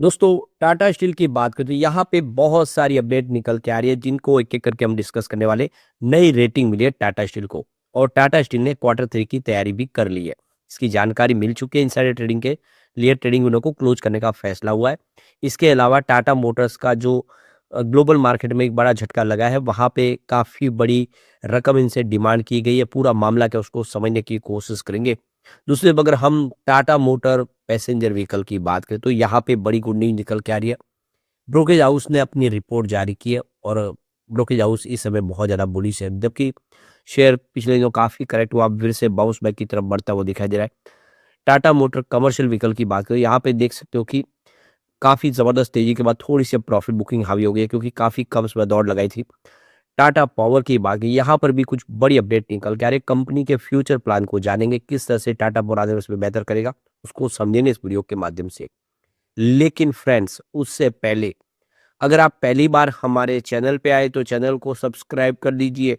दोस्तों, टाटा स्टील की बात करें तो यहाँ पे बहुत सारी अपडेट निकल के आ रही है जिनको एक-एक करके हम डिस्कस करने वाले। नई रेटिंग मिली है टाटा स्टील को और टाटा स्टील ने क्वार्टर 3 की तैयारी भी कर ली है। इसकी जानकारी मिल चुकी है। इनसाइडर ट्रेडिंग के लिए ट्रेडिंग विंडो को क्लोज करने का फैसला हुआ है। इसके अलावा टाटा मोटर्स का जो ग्लोबल मार्केट में एक बड़ा झटका लगा है, वहाँ पे काफ़ी बड़ी रकम इनसे डिमांड की गई है। पूरा मामला क्या उसको समझने की कोशिश करेंगे। दूसरी तरफ अगर हम टाटा मोटर पैसेंजर व्हीकल की बात करें तो यहाँ पे बड़ी गुड न्यूज़ निकल के आ रही है। ब्रोकेज हाउस ने अपनी रिपोर्ट जारी की है और ब्रोकेज हाउस इस समय बहुत ज़्यादा बुलिश है, जबकि शेयर पिछले दिनों काफ़ी करेक्ट हुआ, फिर से बाउंस बैक की तरफ बढ़ता हुआ दिखाई दे रहा है। टाटा मोटर कमर्शियल व्हीकल की बात करें, यहाँ पे देख सकते हो कि काफ़ी ज़बरदस्त तेज़ी के बाद थोड़ी-सी प्रॉफिट बुकिंग हावी हो गई है, क्योंकि काफ़ी कम समय दौड़ लगाई थी। टाटा पावर की बात की, यहाँ पर भी कुछ बड़ी अपडेट निकल के आ रही है। कंपनी के फ्यूचर प्लान को जानेंगे, किस तरह से टाटा पावर आने वाले समय बेहतर करेगा, उसको समझेंगे इस वीडियो के माध्यम से। लेकिन फ्रेंड्स, उससे पहले अगर आप पहली बार हमारे चैनल पे आए तो चैनल को सब्सक्राइब कर दीजिए,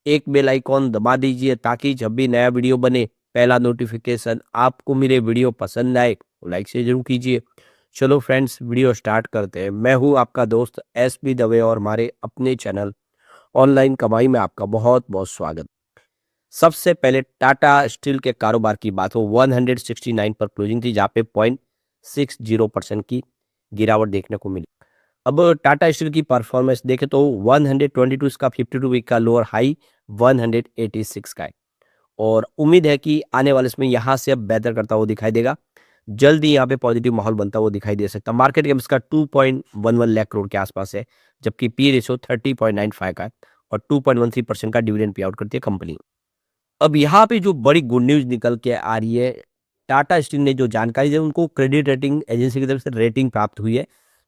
एक बेल आइकॉन दबा दीजिए ताकि जब भी नया वीडियो बने पहला नोटिफिकेशन आपको मिले। वीडियो पसंद आए तो लाइक से जरूर कीजिए। चलो फ्रेंड्स, वीडियो स्टार्ट करते हैं। मैं हूँ आपका दोस्त एसपी दवे और हमारे अपने चैनल ऑनलाइन कमाई में आपका बहुत बहुत स्वागत। सबसे पहले टाटा स्टील के कारोबार की बात हो, 169 पर क्लोजिंग थी, जहाँ पे 0.60% की गिरावट देखने को मिली। अब टाटा स्टील की परफॉर्मेंस देखें तो 122 इसका 52 वीक का लोअर हाई 186 का है और उम्मीद है कि आने वाले समय यहाँ से अब बेहतर करता हुआ दिखाई देगा। जल्द ही यहाँ पे पॉजिटिव माहौल बनता हुआ दिखाई दे सकता है। मार्केट कैप इसका 2.11 लाख करोड़ के आसपास है, जबकि पी रेशियो 30.95 का है और 2.13% का डिविडेंड पे आउट करती है कंपनी। अब यहाँ पे जो बड़ी गुड न्यूज़ निकल के आ रही है, टाटा स्टील ने जो जानकारी दी उनको क्रेडिट रेटिंग एजेंसी की तरफ से रेटिंग प्राप्त हुई है।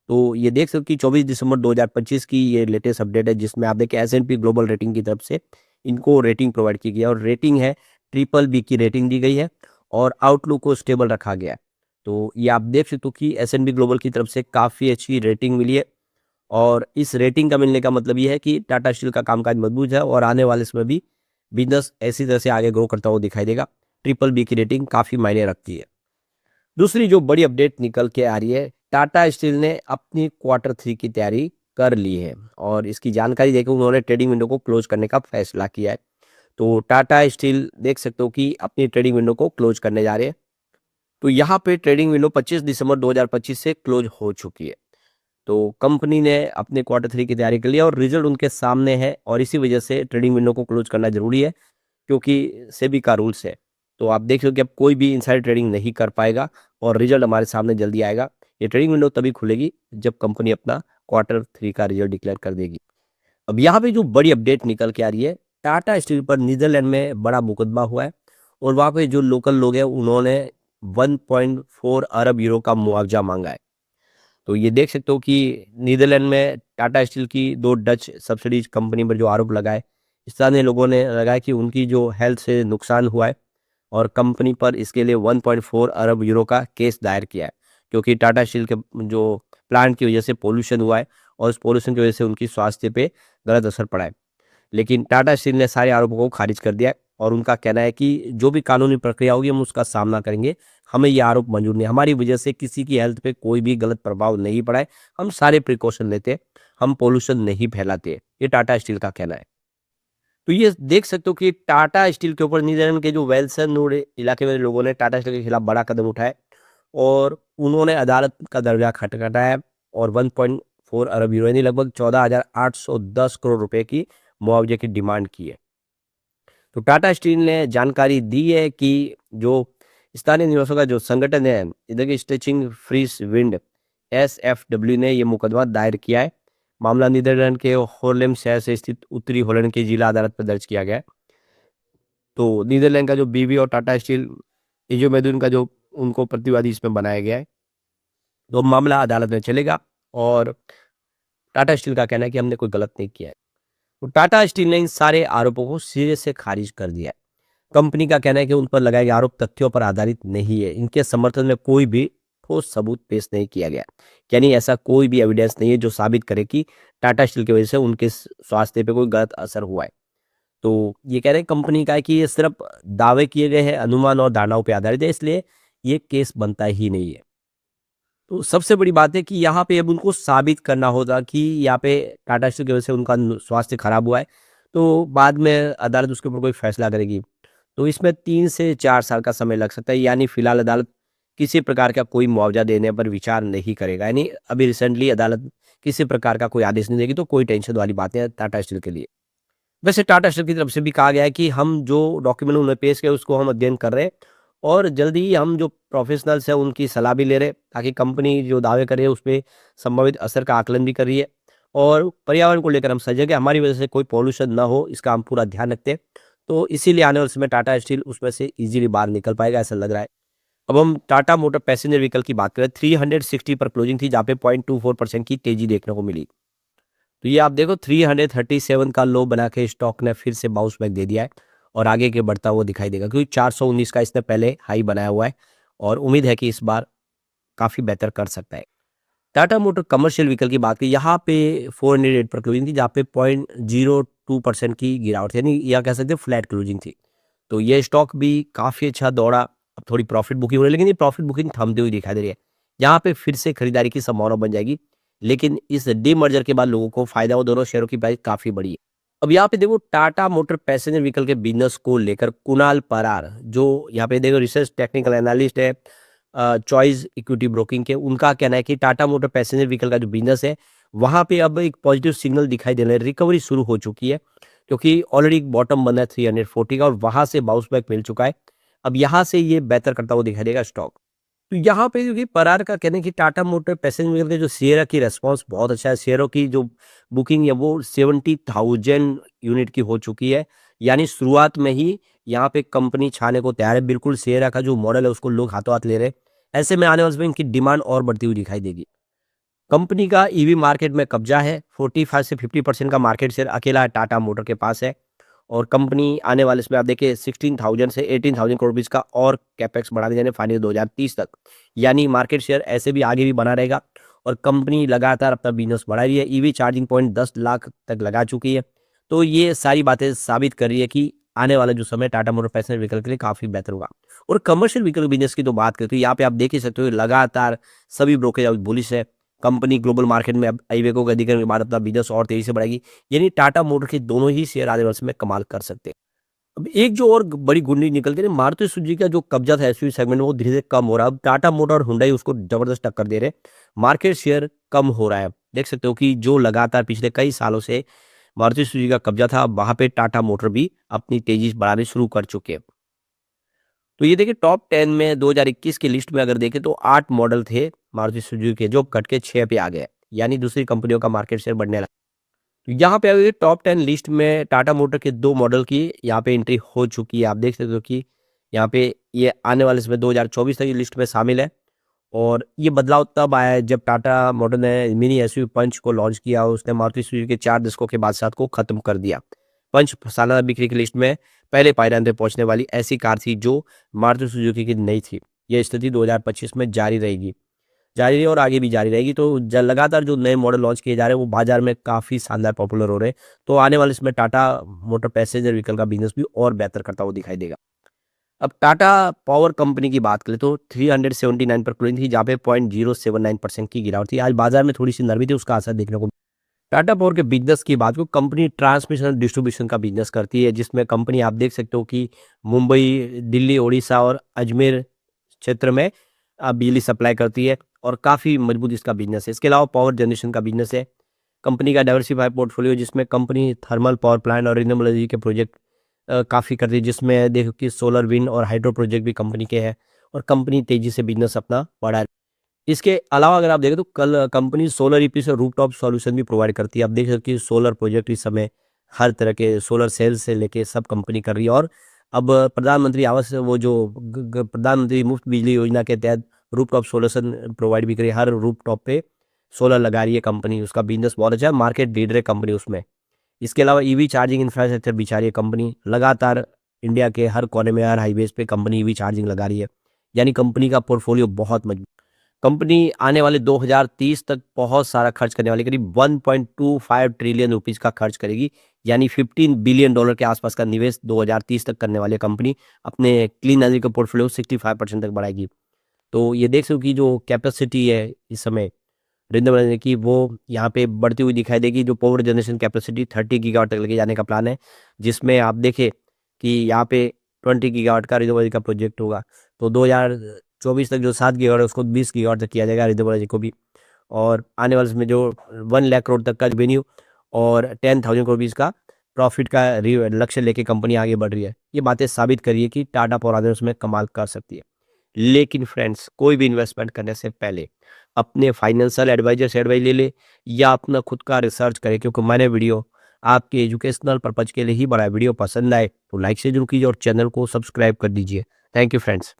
तो ये देख सकते हो कि 24 दिसंबर 2025 की ये लेटेस्ट अपडेट है, जिसमें आप देखिए एस&पी ग्लोबल रेटिंग की तरफ से इनको रेटिंग प्रोवाइड की गई है और रेटिंग है ट्रिपल बी की रेटिंग दी गई है और आउटलुक को स्टेबल रखा गया है। तो ये आप देख सकते हो कि एस&पी ग्लोबल की तरफ से काफ़ी अच्छी रेटिंग मिली है और इस रेटिंग का मिलने का मतलब ये है कि टाटा स्टील का कामकाज मजबूत है और आने वाले समय भी बिजनेस ऐसी तरह से आगे ग्रो करता हुआ दिखाई देगा। ट्रिपल बी की रेटिंग काफ़ी मायने रखती है। दूसरी जो बड़ी अपडेट निकल के आ रही है, टाटा स्टील ने अपनी क्वार्टर 3 की तैयारी कर ली है और इसकी जानकारी देकर उन्होंने ट्रेडिंग विंडो को क्लोज करने का फैसला किया है। तो टाटा स्टील देख सकते हो कि अपनी ट्रेडिंग विंडो को क्लोज करने जा रहे हैं। तो यहाँ पे ट्रेडिंग विंडो 25 दिसंबर 2025 से क्लोज हो चुकी है। तो कंपनी ने अपने क्वार्टर 3 की तैयारी कर लिया और रिजल्ट उनके सामने है और इसी वजह से ट्रेडिंग विंडो को क्लोज करना ज़रूरी है, क्योंकि सेबी का रूल्स है। तो आप देख रहे हो कि अब कोई भी इनसाइड ट्रेडिंग नहीं कर पाएगा और रिजल्ट हमारे सामने जल्दी आएगा। ये ट्रेडिंग विंडो तभी खुलेगी जब कंपनी अपना क्वार्टर 3 का रिजल्ट डिक्लेयर कर देगी। अब यहाँ पे जो बड़ी अपडेट निकल के आ रही है, टाटा स्टील पर नीदरलैंड में बड़ा मुकदमा हुआ है और वहाँ पे जो लोकल लोग हैं उन्होंने 1.4 अरब यूरो का मुआवजा मांगा है। तो ये देख सकते हो कि नीदरलैंड में टाटा स्टील की 2 डच सब्सिडीज कंपनी पर जो आरोप लगाए, स्थानीय लोगों ने लगाया कि उनकी जो हेल्थ से नुकसान हुआ है और कंपनी पर इसके लिए 1.4 अरब यूरो का केस दायर किया है, क्योंकि टाटा स्टील के जो प्लांट की वजह से पोल्यूशन हुआ है और उस पोल्यूशन की वजह से उनकी स्वास्थ्य पे गलत असर पड़ा है। लेकिन टाटा स्टील ने सारे आरोपों को खारिज कर दिया है और उनका कहना है कि जो भी कानूनी प्रक्रिया होगी हम उसका सामना करेंगे। हमें ये आरोप मंजूर नहीं, हमारी वजह से किसी की हेल्थ पे कोई भी गलत प्रभाव नहीं पड़ा है। हम सारे प्रिकॉशन लेते हैं, हम पोल्यूशन नहीं फैलाते। ये टाटा स्टील का कहना है। तो ये देख सकते हो कि टाटा स्टील के ऊपर नीदरलैंड के जो वेल्सन इलाके में लोगों ने टाटा स्टील के खिलाफ बड़ा कदम उठाया और उन्होंने अदालत का दरवाजा खटखटाया और 1.4 अरब यूरो यानी लगभग 14,810 करोड़ रुपए की मुआवजे की डिमांड की है। तो टाटा स्टील ने जानकारी दी है कि जो स्थानीय निवासियों का जो संगठन है, इधर की स्ट्रेचिंग फ्रीज विंड एसएफडब्ल्यू ने ये मुकदमा दायर किया है। मामला नीदरलैंड के होर्लेम शहर से स्थित उत्तरी हॉलैंड की जिला अदालत पर दर्ज किया गया है। तो नीदरलैंड का जो बीवी और टाटा स्टील इजोमेदुन का जो उनको प्रतिवादी इसमें बनाया गया है। तो मामला अदालत में चलेगा और टाटा स्टील का कहना है कि हमने कोई गलत नहीं किया है। तो टाटा स्टील ने इन सारे आरोपों को सिरे से खारिज कर दिया है। कंपनी का कहना है कि उन पर लगाए गए आरोप तथ्यों पर आधारित नहीं है। इनके समर्थन में कोई भी ठोस सबूत पेश नहीं किया गया, यानी ऐसा कोई भी एविडेंस नहीं है जो साबित करे कि टाटा स्टील की वजह से उनके स्वास्थ्य पे कोई गलत असर हुआ है। तो ये कह रहे हैं कंपनी का है कि ये सिर्फ दावे किए गए हैं, अनुमान और धारणाओं पर आधारित है, इसलिए ये केस बनता ही नहीं है। तो सबसे बड़ी बात है कि यहाँ पे अब उनको साबित करना होगा कि यहाँ पे टाटा स्टील की वजह से उनका स्वास्थ्य खराब हुआ है, तो बाद में अदालत उसके ऊपर कोई फैसला करेगी। तो इसमें 3 से 4 साल का समय लग सकता है, यानी फिलहाल अदालत किसी प्रकार का कोई मुआवजा देने पर विचार नहीं करेगा। यानी अभी रिसेंटली अदालत किसी प्रकार का कोई आदेश नहीं देगी, तो कोई टेंशन वाली बातें हैं टाटा स्टील के लिए। वैसे टाटा स्टील की तरफ से भी कहा गया है कि हम जो डॉक्यूमेंट उन्होंने पेश किया उसको हम अध्ययन कर रहे हैं, और जल्दी ही हम जो प्रोफेशनल्स हैं उनकी सलाह भी ले रहे हैं, ताकि कंपनी जो दावे कर रही है उस पे संभावित असर का आकलन भी कर रही है, और पर्यावरण को लेकर हम सजग हैं, हमारी वजह से कोई पॉल्यूशन ना हो इसका हम पूरा ध्यान रखते हैं। तो इसीलिए आने वाले समय टाटा स्टील उसमें से ईज़िली बाहर निकल पाएगा, ऐसा लग रहा है। अब हम टाटा मोटर पैसेंजर व्हीकल की बात करें, 360 पर क्लोजिंग थी, जहाँ पे 0.24% की तेज़ी देखने को मिली। तो ये आप देखो 337 का लो बना के स्टॉक ने फिर से बाउंस बैक दे दिया है, और आगे के बढ़ता हुआ दिखाई देगा, क्योंकि 419 का इसने पहले हाई बनाया हुआ है, और उम्मीद है कि इस बार काफ़ी बेहतर कर सकता है। टाटा मोटर कमर्शियल व्हीकल की बात की, यहाँ पे 408 पर क्लोजिंग थी, जहाँ पे 0.02% की गिरावट थी, यानी या कह सकते हैं फ्लैट क्लोजिंग थी। तो ये स्टॉक भी काफ़ी अच्छा दौड़ा, अब थोड़ी प्रॉफिट बुकिंग हो रही है, लेकिन ये प्रॉफिट बुकिंग थमती हुई दिखाई दे रही है। यहाँ पे फिर से खरीदारी की संभावना बन जाएगी, लेकिन इस डीमर्जर के बाद लोगों को फायदा हो, दोनों शेयरों की प्राइस काफ़ी बढ़ी है। अब यहाँ पे देखो टाटा मोटर पैसेंजर व्हीकल के बिजनेस को लेकर कुणाल परार, जो यहाँ पे देखो रिसर्च टेक्निकल एनालिस्ट है चॉइस इक्विटी ब्रोकिंग के, उनका कहना है कि टाटा मोटर पैसेंजर व्हीकल का जो बिजनेस है, वहाँ पे अब एक पॉजिटिव सिग्नल दिखाई दे रहे हैं, रिकवरी शुरू हो चुकी है, क्योंकि ऑलरेडी बॉटम बना है 340 का, और वहाँ से बाउंस बैक मिल चुका है। अब यहाँ से ये बेहतर करता हुआ दिखाई देगा स्टॉक। तो यहाँ पे देखिए परार का कहना है कि टाटा मोटर पैसेंजर व्हीकल के जो शेयर की रेस्पॉन्स बहुत अच्छा है, शेयरों की जो बुकिंग है वो 70,000 यूनिट की हो चुकी है, यानी शुरुआत में ही यहाँ पे कंपनी छाने को तैयार है, बिल्कुल शेयर का जो मॉडल है उसको लोग हाथों हाथ ले रहे हैं। ऐसे में आने वाले समय इनकी डिमांड और बढ़ती हुई दिखाई देगी। कंपनी का ईवी मार्केट में कब्जा है, 45 से 50% का मार्केट शेयर अकेला टाटा मोटर के पास है, और कंपनी आने वाले इसमें आप देखिए 16,000 से 18,000 करोड़ रुपीज़ का और कैपेक्स बढ़ाने जाने फाइनेंस 2030 तक, यानी मार्केट शेयर ऐसे भी आगे भी बना रहेगा, और कंपनी लगातार अपना बिजनेस बढ़ा रही है, ईवी चार्जिंग पॉइंट 10 लाख तक लगा चुकी है। तो ये सारी बातें साबित कर रही है कि आने वाला जो समय टाटा मोटर पैसेंजर व्हीकल के लिए काफ़ी बेहतर होगा। और कमर्शियल व्हीकल बिजनेस की तो बात करें तो यहाँ पे आप देख ही सकते हो लगातार सभी ब्रोकरेज हाउस बुलिश है। कंपनी ग्लोबल मार्केट में अब इवेको के अधिग्रहण के बाद अपना बिजनेस और तेजी से बढ़ाएगी, यानी टाटा मोटर के दोनों ही शेयर आने वाले समय में कमाल कर सकते हैं। अब एक जो और बड़ी गुंडी निकलती है, मारुति सुजुकी का जो कब्जा था एसयूवी सेगमेंट में वो धीरे-धीरे कम हो रहा है। अब टाटा मोटर और हुंडई उसको जबरदस्त टक्कर दे रहे हैं। मार्केट शेयर कम हो रहा है। देख सकते हो कि जो लगातार पिछले कई सालों से मारुति सुजुकी का कब्जा था, अब वहाँ पे टाटा मोटर भी अपनी तेजी बढ़ानी शुरू कर चुके हैं। तो ये देखिए टॉप 10 में 2021 की लिस्ट में अगर देखें तो 8 मॉडल थे मारुति सुजुकी के, जो कट के 6 पे आ गए, यानी दूसरी कंपनियों का मार्केट शेयर बढ़ने लगा। तो यहाँ पे अगर टॉप 10 लिस्ट में टाटा मोटर के 2 मॉडल की यहाँ पे एंट्री हो चुकी है। आप देख सकते हो कि यहाँ पे ये आने वाले समय 2024 तक ये लिस्ट में शामिल है, और ये बदलाव तब आया है जब टाटा मोटर ने मिनी एसयूवी पंच को लॉन्च किया, और उसने मारुति सुजुकी के 4 दशकों के बादशाह को खत्म कर दिया। पंच सालाना बिक्री की लिस्ट में पहले पायदान पे पहुंचने वाली ऐसी कार थी जो मारुति सुजुकी की नहीं थी। ये स्थिति 2025 में जारी रही और आगे भी जारी रहेगी। तो लगातार जो नए मॉडल लॉन्च किए जा रहे हैं वो बाजार में काफ़ी शानदार पॉपुलर हो रहे हैं। तो आने वाले इसमें टाटा मोटर पैसेंजर व्हीकल का बिजनेस भी और बेहतर करता हुआ दिखाई देगा। अब टाटा पावर कंपनी की बात करें तो 379 पर क्लोजिंग थी, जहाँ पे 0.079% की गिरावट थी। आज बाजार में थोड़ी सी नरमी थी, उसका असर देखने को। टाटा पावर के बिजनेस की बात को, कंपनी ट्रांसमिशन डिस्ट्रीब्यूशन का बिजनेस करती है, जिसमें कंपनी आप देख सकते हो कि मुंबई, दिल्ली, उड़ीसा और अजमेर क्षेत्र में बिजली सप्लाई करती है, और काफ़ी मजबूत इसका बिजनेस है। इसके अलावा पावर जनरेशन का बिजनेस है। कंपनी का डाइवर्सिफाइड पोर्टफोलियो, जिसमें कंपनी थर्मल पावर प्लांट और रिन्यूएबल एनर्जी के प्रोजेक्ट काफ़ी करती है, जिसमें देखो कि सोलर, विंड और हाइड्रो प्रोजेक्ट भी कंपनी के हैं, और कंपनी तेजी से बिजनेस अपना बढ़ा रही है। इसके अलावा अगर आप देखें तो कल कंपनी सोलर ईपीसी और रूफटॉप सॉल्यूशन भी प्रोवाइड करती है। आप देख सकते हो कि सोलर प्रोजेक्ट इस समय हर तरह के सोलर सेल से लेके सब कंपनी कर रही है, और अब प्रधानमंत्री आवास वो जो प्रधानमंत्री मुफ्त बिजली योजना के तहत रूफटॉप सॉल्यूशन प्रोवाइड भी करी, हर रूफटॉप पे सोलर लगा रही है कंपनी। उसका बिजनेस बहुत अच्छा है, मार्केट लीडर है कंपनी उसमें। इसके अलावा ईवी चार्जिंग इंफ्रास्ट्रक्चर बिछा रही है कंपनी, लगातार इंडिया के हर कोने में, हर हाईवेज पे कंपनी ईवी चार्जिंग लगा रही है, यानी कंपनी का पोर्टफोलियो बहुत मजबूत। कंपनी आने वाले 2030 तक बहुत सारा खर्च करने वाली, करीब 1.25 ट्रिलियन रुपीस का खर्च करेगी, यानी $15 बिलियन के आसपास का निवेश 2030 तक करने वाली कंपनी अपने क्लीन एनर्जी का पोर्टफोलियो 65% तक बढ़ाएगी। तो ये देख सकते हो कि जो कैपेसिटी है इस समय रिन्यूएबल एनर्जी की, वो यहाँ पे बढ़ती हुई दिखाई देगी। जो पावर जनरेशन कैपेसिटी 30 गीगावाट तक लेके जाने का प्लान है, जिसमें आप देखें कि यहाँ पे 20 गीगावाट का रिन्यूएबल एनर्जी का प्रोजेक्ट होगा। तो 2024 तक जो 7 गीगावाट है उसको 20 गीगावाट तक किया जाएगा रिन्यूएबल एनर्जी को भी। और आने वाले समय जो 1 लाख करोड़ तक का रेवेन्यू और 10,000 करोड़ रुपीज़ का प्रॉफिट का लक्ष्य लेके कंपनी आगे बढ़ रही है। ये बातें साबित कर रही है कि टाटा पावर आने उसमें कमाल कर सकती है। लेकिन फ्रेंड्स, कोई भी इन्वेस्टमेंट करने से पहले अपने फाइनेंशियल एडवाइजर से एडवाइस ले ले या अपना खुद का रिसर्च करें, क्योंकि मैंने वीडियो आपके एजुकेशनल पर्पज के लिए ही बनाया। वीडियो पसंद आए तो लाइक से जरूर कीजिए और चैनल को सब्सक्राइब कर दीजिए। Thank you friends.